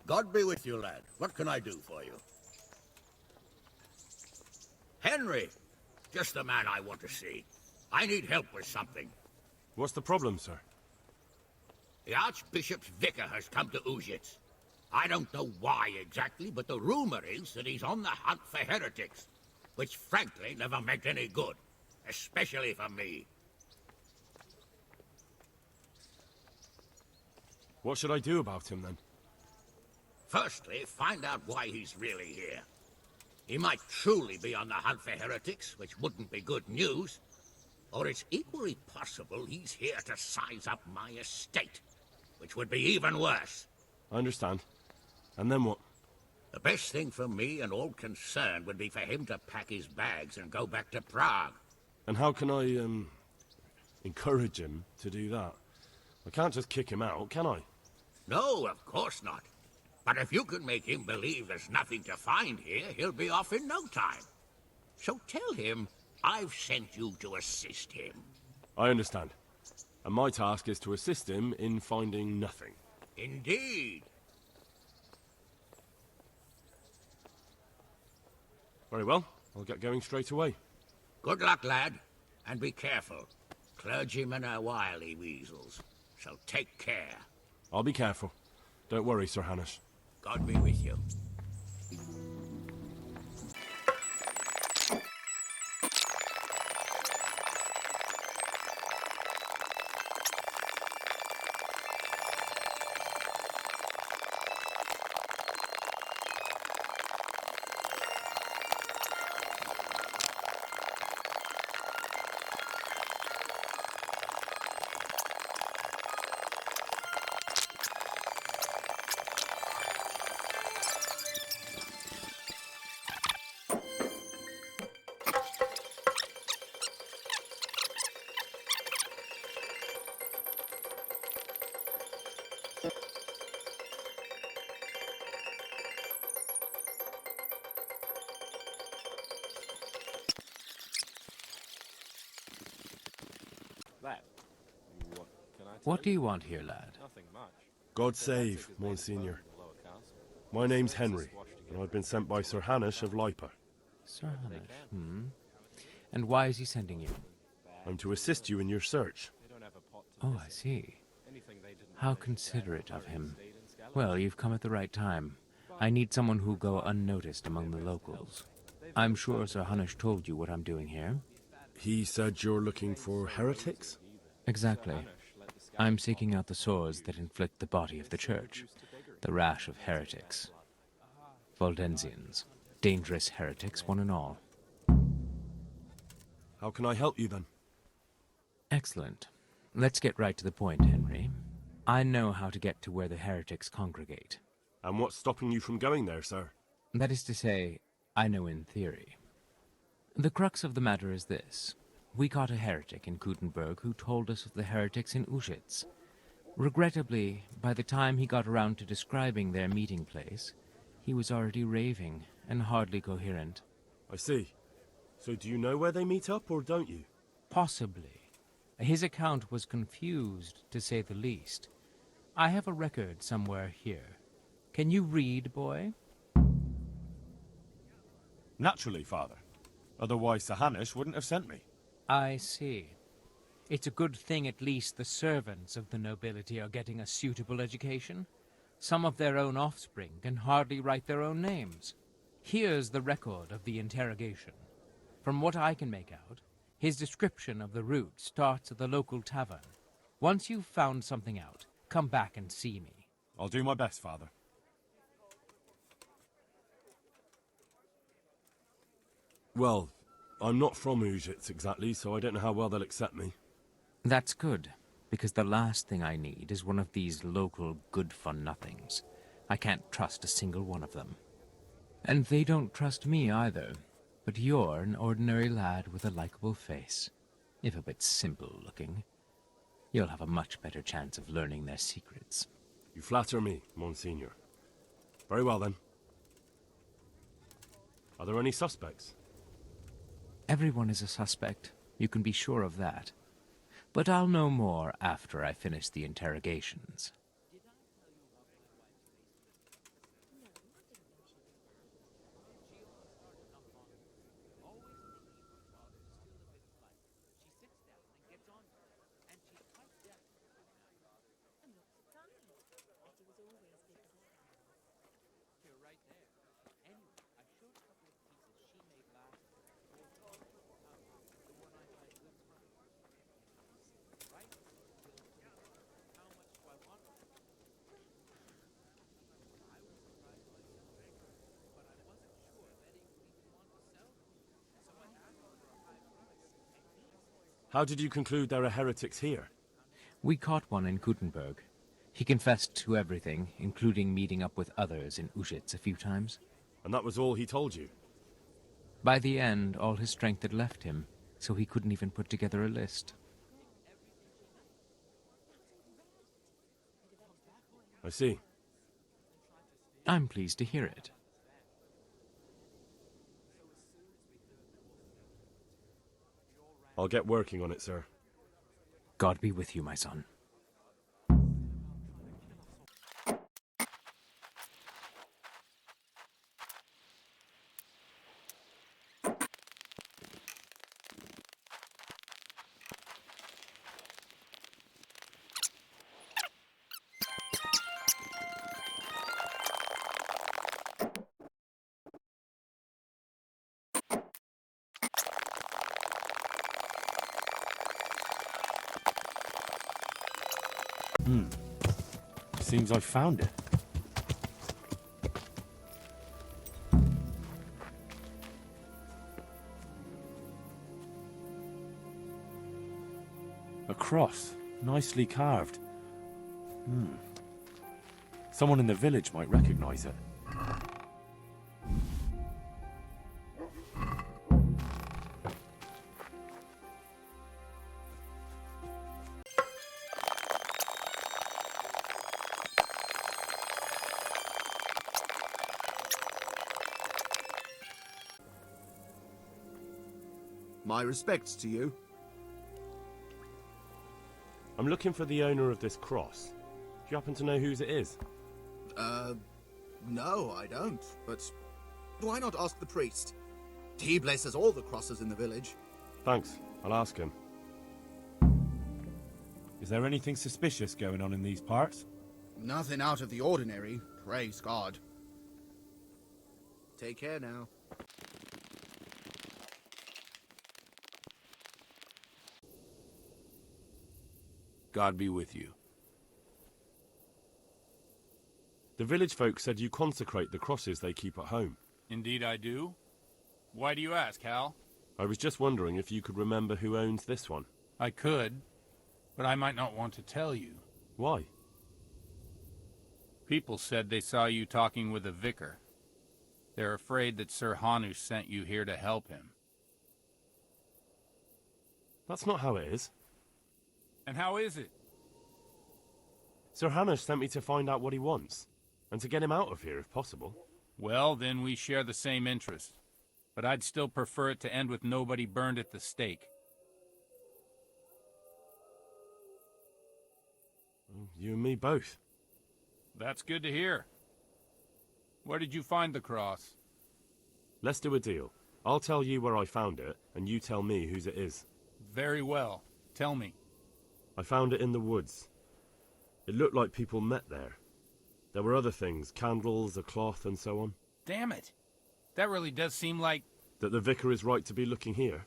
God be with you, lad. What can I do for you? Henry! Just the man I want to see. I need help with something. What's the problem, sir? The Archbishop's vicar has come to Uzhitz. I don't know why exactly, but the rumor is that he's on the hunt for heretics, which frankly never meant any good, especially for me. What should I do about him, then? Firstly, find out why he's really here. He might truly be on the hunt for heretics, which wouldn't be good news. Or it's equally possible he's here to size up my estate, which would be even worse. I understand. And then what? The best thing for me and all concerned would be for him to pack his bags and go back to Prague. And how can I, encourage him to do that? I can't just kick him out, can I? No, of course not. But if you can make him believe there's nothing to find here, he'll be off in no time. So tell him I've sent you to assist him. I understand. And my task is to assist him in finding nothing. Indeed. Very well. I'll get going straight away. Good luck, lad. And be careful. Clergymen are wily weasels. So take care. I'll be careful. Don't worry, Sir Hanush. God be with you. What do you want here, lad? God save, Monsignor. My name's Henry, and I've been sent by Sir Hanush of Lipa. Sir Hanush, And why is he sending you? I'm to assist you in your search. Oh, I see. How considerate of him. Well, you've come at the right time. I need someone who'll go unnoticed among the locals. I'm sure Sir Hanush told you what I'm doing here. He said you're looking for heretics? Exactly. I'm seeking out the sores that inflict the body of the church. The rash of heretics. Waldensians. Dangerous heretics, one and all. How can I help you, then? Excellent. Let's get right to the point, Henry. I know how to get to where the heretics congregate. And what's stopping you from going there, sir? That is to say, I know in theory. The crux of the matter is this. We caught a heretic in Gutenberg who told us of the heretics in Uzhitz. Regrettably, by the time he got around to describing their meeting place, he was already raving and hardly coherent. I see. So do you know where they meet up, or don't you? Possibly. His account was confused, to say the least. I have a record somewhere here. Can you read, boy? Naturally, Father. Otherwise Sir Hanush wouldn't have sent me. I see. It's a good thing at least the servants of the nobility are getting a suitable education. Some of their own offspring can hardly write their own names. Here's the record of the interrogation. From what I can make out, his description of the route starts at the local tavern. Once you've found something out, come back and see me. I'll do my best, Father. Well, I'm not from Uzhitz exactly, so I don't know how well they'll accept me. That's good, because the last thing I need is one of these local good-for-nothings. I can't trust a single one of them. And they don't trust me either. But you're an ordinary lad with a likable face, if a bit simple-looking. You'll have a much better chance of learning their secrets. You flatter me, Monsignor. Very well, then. Are there any suspects? Everyone is a suspect. You can be sure of that. But I'll know more after I finish the interrogations. How did you conclude there are heretics here? We caught one in Gutenberg. He confessed to everything, including meeting up with others in Uzhitz a few times. And that was all he told you? By the end, all his strength had left him, so he couldn't even put together a list. I see. I'm pleased to hear it. I'll get working on it, sir. God be with you, my son. Seems I found it. A cross, nicely carved. Someone in the village might recognize it. My respects to you. I'm looking for the owner of this cross. Do you happen to know whose it is? No, I don't. But why not ask the priest? He blesses all the crosses in the village. Thanks. I'll ask him. Is there anything suspicious going on in these parts? Nothing out of the ordinary, praise God. Take care now. God be with you. The village folk said you consecrate the crosses they keep at home. Indeed I do. Why do you ask, Hal? I was just wondering if you could remember who owns this one. I could, but I might not want to tell you. Why? People said they saw you talking with a vicar. They're afraid that Sir Hanush sent you here to help him. That's not how it is. And how is it? Sir Hanush sent me to find out what he wants, and to get him out of here if possible. Well, then we share the same interest. But I'd still prefer it to end with nobody burned at the stake. You and me both. That's good to hear. Where did you find the cross? Let's do a deal. I'll tell you where I found it, and you tell me whose it is. Very well. Tell me. I found it in the woods. It looked like people met there. There were other things, candles, a cloth, and so on. Damn it. That really does seem like... That the vicar is right to be looking here?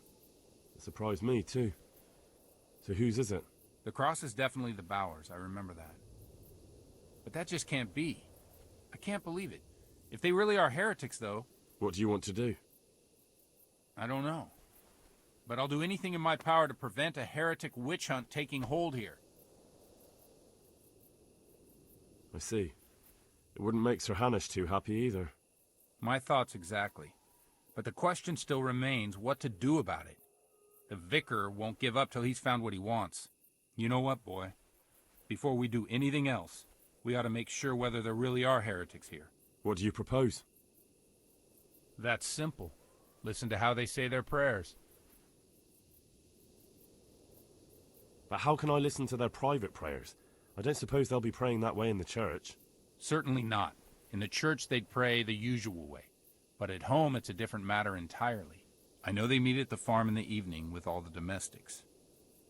It surprised me, too. So whose is it? The cross is definitely the Bowers, I remember that. But that just can't be. I can't believe it. If they really are heretics, though... What do you want to do? I don't know. But I'll do anything in my power to prevent a heretic witch hunt taking hold here. I see. It wouldn't make Sir Hanush too happy either. My thoughts exactly. But the question still remains what to do about it. The vicar won't give up till he's found what he wants. You know what, boy? Before we do anything else, we ought to make sure whether there really are heretics here. What do you propose? That's simple. Listen to how they say their prayers. But how can I listen to their private prayers? I don't suppose they'll be praying that way in the church. Certainly not. In the church they'd pray the usual way. But at home it's a different matter entirely. I know they meet at the farm in the evening with all the domestics.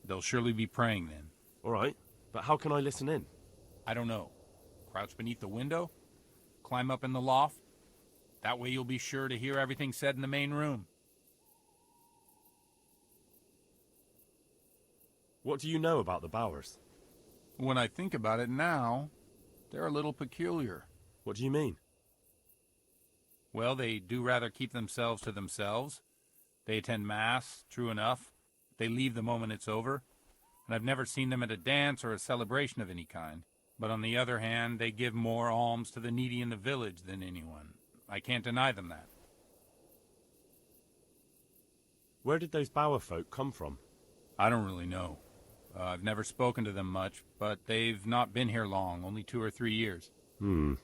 They'll surely be praying then. All right, but how can I listen in? I don't know. Crouch beneath the window? Climb up in the loft? That way you'll be sure to hear everything said in the main room. What do you know about the Bowers? When I think about it now, they're a little peculiar. What do you mean? Well, they do rather keep themselves to themselves. They attend Mass, true enough, They leave the moment it's over, and I've never seen them at a dance or a celebration of any kind. But on the other hand, they give more alms to the needy in the village than anyone. I can't deny them that. Where did those Bower folk come from? I don't really know. I've never spoken to them much, but they've not been here long, only 2 or 3 years. And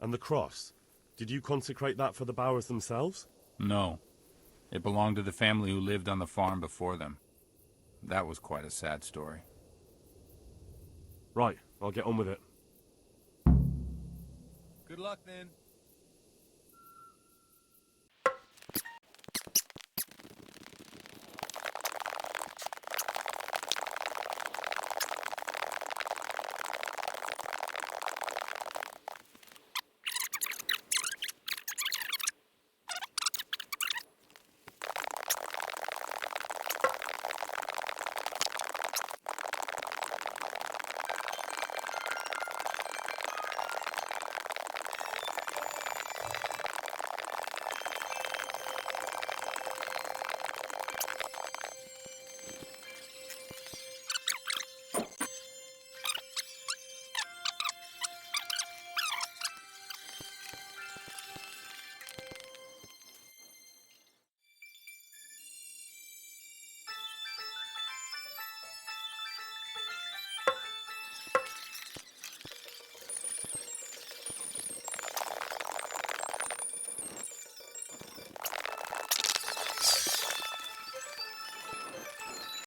the cross? Did you consecrate that for the Bowers themselves? No. It belonged to the family who lived on the farm before them. That was quite a sad story. Right, I'll get on with it. Good luck, then.